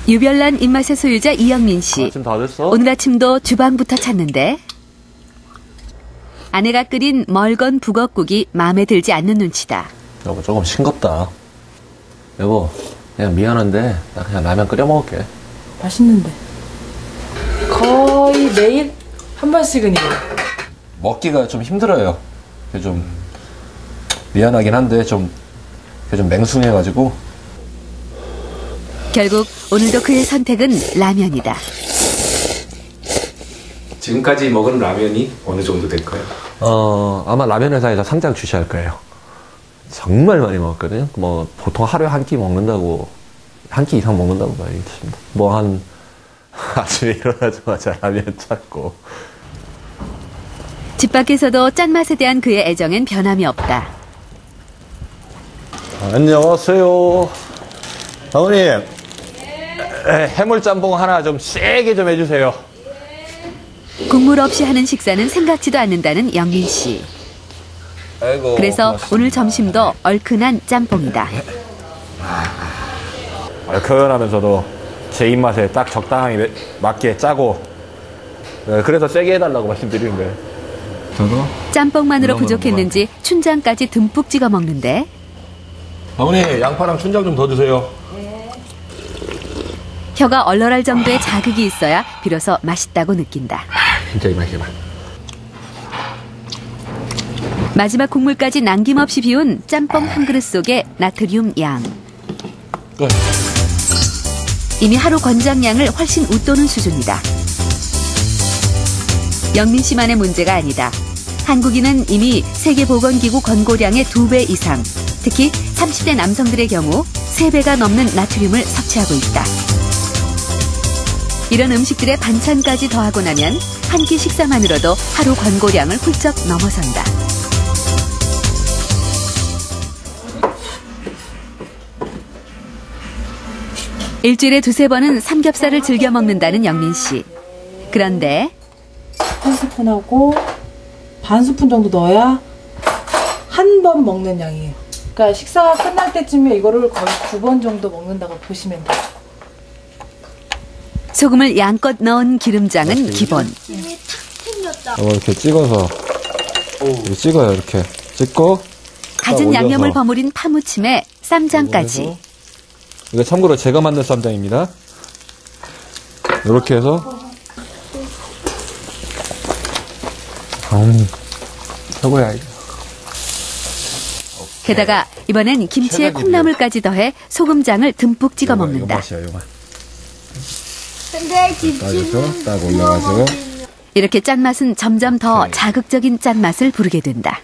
유별난 입맛의 소유자 이영민 씨. 아침 다 됐어? 오늘 아침도 주방부터 찾는데 아내가 끓인 멀건 북엇국이 마음에 들지 않는 눈치다. 여보, 조금 싱겁다. 여보, 그냥 미안한데 나 그냥 라면 끓여 먹을게. 맛있는데. 거의 매일 한 번씩은 이래요. 먹기가 좀 힘들어요. 좀 미안하긴 한데 좀 맹숭해가지고. 결국 오늘도 그의 선택은 라면이다. 지금까지 먹은 라면이 어느 정도 될까요? 아마 라면 회사에서 상장 출시할 거예요. 정말 많이 먹었거든요. 뭐 보통 하루에 한 끼 먹는다고, 한 끼 이상 먹는다고 많이 드십니다. 뭐 한 아침에 일어나자마자 라면 찾고. 집 밖에서도 짠맛에 대한 그의 애정엔 변함이 없다. 안녕하세요. 어머님. 해물짬뽕 하나 좀 세게 좀 해주세요. 국물 없이 하는 식사는 생각지도 않는다는 영민 씨. 아이고, 그래서 고맙습니다. 오늘 점심도 얼큰한 짬뽕이다. 얼큰하면서도 제 입맛에 딱 적당히 맞게 짜고, 그래서 세게 해달라고 말씀드리는 거예요. 저도? 짬뽕만으로 부족했는지 춘장까지 듬뿍 찍어 먹는데 어머니, 양파랑 춘장 좀 더 주세요. 혀가 얼얼할 정도의 자극이 있어야 비로소 맛있다고 느낀다. 진짜 이 맛이야. 마지막 국물까지 남김없이 비운 짬뽕 한 그릇 속의 나트륨 양. 끝. 이미 하루 권장량을 훨씬 웃도는 수준이다. 영민 씨만의 문제가 아니다. 한국인은 이미 세계보건기구 권고량의 2배 이상, 특히 30대 남성들의 경우 3배가 넘는 나트륨을 섭취하고 있다. 이런 음식들의 반찬까지 더하고 나면 한 끼 식사만으로도 하루 권고량을 훌쩍 넘어선다. 일주일에 2~3번은 삼겹살을 즐겨 먹는다는 영민 씨. 그런데 한 스푼하고 반 스푼 정도 넣어야 한 번 먹는 양이에요. 그러니까 식사가 끝날 때쯤에 이거를 거의 9번 정도 먹는다고 보시면 돼요. 소금을 양껏 넣은 기름장은 기본. 이렇게 찍어서, 이렇게 찍어요, 이렇게. 찍고. 갖은 양념을 버무린 파무침에 쌈장까지. 이거 참고로 제가 만든 쌈장입니다. 이렇게 해서. 최고야, 이거. 게다가 이번엔 김치에 콩나물까지 더해 소금장을 듬뿍 찍어 먹는다. 근데 김치는 딱 올라가지고. 이렇게 짠맛은 점점 더 자극적인 짠맛을 부르게 된다.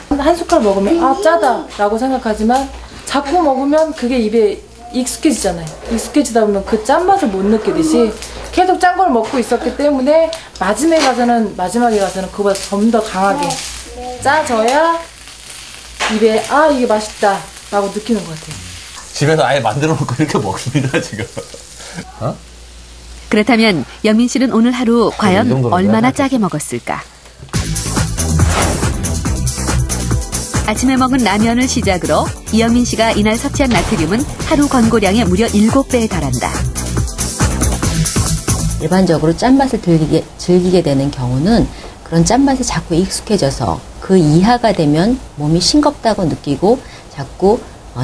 한 숟갈 먹으면 아 짜다 라고 생각하지만 자꾸 먹으면 그게 입에 익숙해지잖아요. 익숙해지다 보면 그 짠맛을 못 느끼듯이 계속 짠 걸 먹고 있었기 때문에 마지막에 가서는 그보다 좀 더 강하게 짜져야 입에 아 이게 맛있다 라고 느끼는 것 같아요. 집에서 아예 만들어 놓고 이렇게 먹습니다, 지금. 어? 그렇다면 영민 씨는 오늘 하루 과연 얼마나 짜게 먹었을까? 아침에 먹은 라면을 시작으로 이영민 씨가 이날 섭취한 나트륨은 하루 권고량의 무려 7배에 달한다. 일반적으로 짠맛을 즐기게 되는 경우는 그런 짠맛에 자꾸 익숙해져서 그 이하가 되면 몸이 싱겁다고 느끼고 자꾸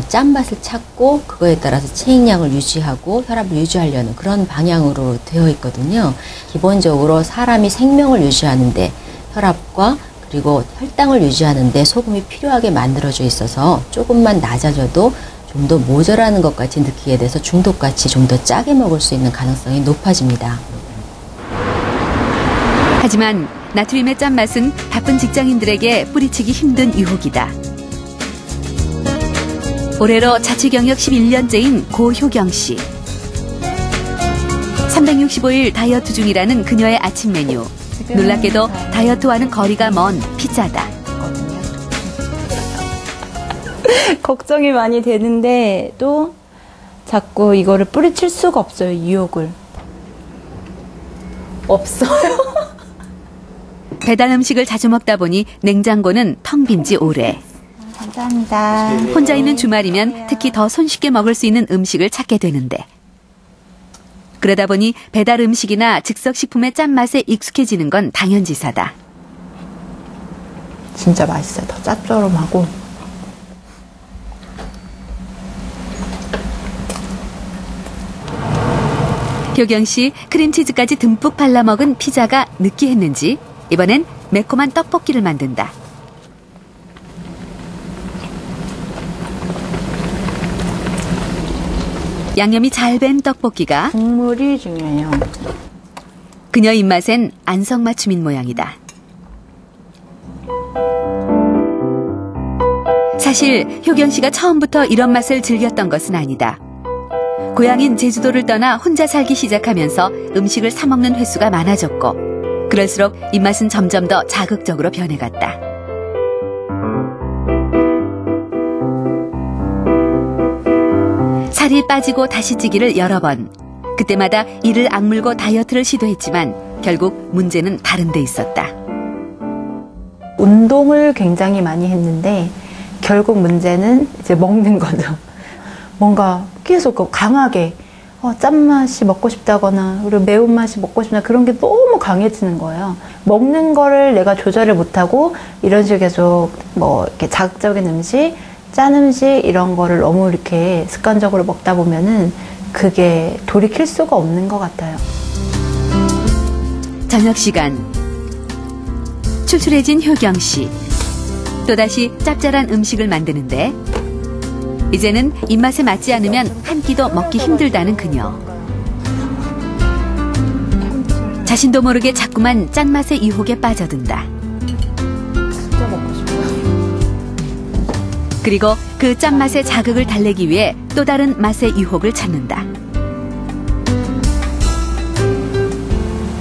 짠맛을 찾고 그거에 따라서 체액량을 유지하고 혈압을 유지하려는 그런 방향으로 되어 있거든요. 기본적으로 사람이 생명을 유지하는데 혈압과 그리고 혈당을 유지하는데 소금이 필요하게 만들어져 있어서 조금만 낮아져도 좀 더 모자라는 것 같이 느끼게 돼서 중독같이 좀 더 짜게 먹을 수 있는 가능성이 높아집니다. 하지만 나트륨의 짠맛은 바쁜 직장인들에게 뿌리치기 힘든 유혹이다. 올해로 자취 경력 11년째인 고효경 씨. 365일 다이어트 중이라는 그녀의 아침 메뉴. 놀랍게도 다이어트와는 거리가 먼 피자다. 걱정이 많이 되는데 또 자꾸 이거를 뿌리칠 수가 없어요, 유혹을. 없어요. 배달 음식을 자주 먹다 보니 냉장고는 텅 빈 지 오래. 감사합니다. 혼자 있는 주말이면 특히 더 손쉽게 먹을 수 있는 음식을 찾게 되는데 그러다 보니 배달 음식이나 즉석식품의 짠맛에 익숙해지는 건 당연지사다. 진짜 맛있어요. 더 짭조름하고. 효경 씨 크림치즈까지 듬뿍 발라 먹은 피자가 느끼했는지 이번엔 매콤한 떡볶이를 만든다. 양념이 잘 밴 떡볶이가 국물이 중요해요. 그녀 입맛엔 안성맞춤인 모양이다. 사실 효경 씨가 처음부터 이런 맛을 즐겼던 것은 아니다. 고향인 제주도를 떠나 혼자 살기 시작하면서 음식을 사 먹는 횟수가 많아졌고 그럴수록 입맛은 점점 더 자극적으로 변해갔다. 살이 빠지고 다시 찌기를 여러 번. 그때마다 이를 악물고 다이어트를 시도했지만 결국 문제는 다른 데 있었다. 운동을 굉장히 많이 했는데 결국 문제는 이제 먹는 거죠. 뭔가 계속 강하게 짠맛이 먹고 싶다거나 그리고 매운맛이 먹고 싶다 그런 게 너무 강해지는 거예요. 먹는 거를 내가 조절을 못하고 이런 식으로 계속 이렇게 자극적인 음식, 짠 음식 이런 거를 너무 이렇게 습관적으로 먹다 보면은 그게 돌이킬 수가 없는 것 같아요. 저녁 시간. 출출해진 효경 씨. 또다시 짭짤한 음식을 만드는데 이제는 입맛에 맞지 않으면 한 끼도 먹기 힘들다는 그녀. 자신도 모르게 자꾸만 짠맛의 유혹에 빠져든다. 진짜 먹고 싶어요. 그리고 그 짠맛의 자극을 달래기 위해 또 다른 맛의 유혹을 찾는다.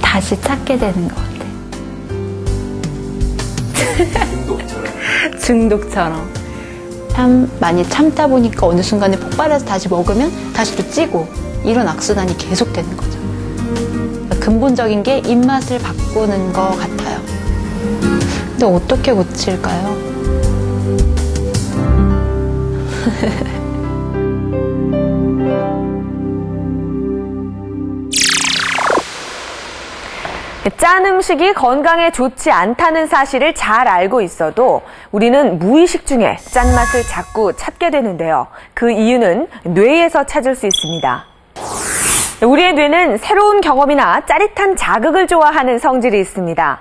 다시 찾게 되는 것 같아요. 중독처럼. 참 많이 참다 보니까 어느 순간에 폭발해서 다시 먹으면 다시 또 찌고 이런 악순환이 계속되는 거죠. 근본적인 게 입맛을 바꾸는 것 같아요. 근데 어떻게 고칠까요? 짠 음식이 건강에 좋지 않다는 사실을 잘 알고 있어도 우리는 무의식 중에 짠맛을 자꾸 찾게 되는데요. 그 이유는 뇌에서 찾을 수 있습니다. 우리의 뇌는 새로운 경험이나 짜릿한 자극을 좋아하는 성질이 있습니다.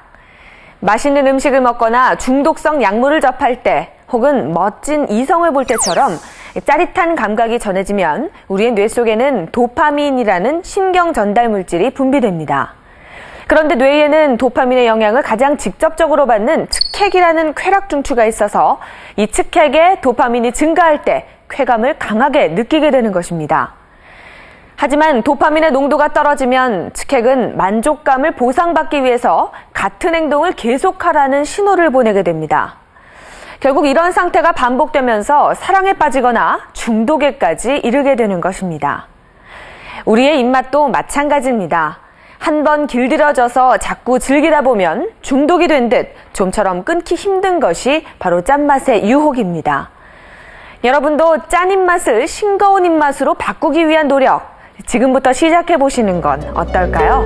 맛있는 음식을 먹거나 중독성 약물을 접할 때 혹은 멋진 이성을 볼 때처럼 짜릿한 감각이 전해지면 우리의 뇌 속에는 도파민이라는 신경 전달 물질이 분비됩니다. 그런데 뇌에는 도파민의 영향을 가장 직접적으로 받는 측핵이라는 쾌락 중추가 있어서 이 측핵에 도파민이 증가할 때 쾌감을 강하게 느끼게 되는 것입니다. 하지만 도파민의 농도가 떨어지면 측핵은 만족감을 보상받기 위해서 같은 행동을 계속하라는 신호를 보내게 됩니다. 결국 이런 상태가 반복되면서 사랑에 빠지거나 중독에까지 이르게 되는 것입니다. 우리의 입맛도 마찬가지입니다. 한 번 길들여져서 자꾸 즐기다 보면 중독이 된 듯 좀처럼 끊기 힘든 것이 바로 짠맛의 유혹입니다. 여러분도 짠 입맛을 싱거운 입맛으로 바꾸기 위한 노력, 지금부터 시작해 보시는 건 어떨까요?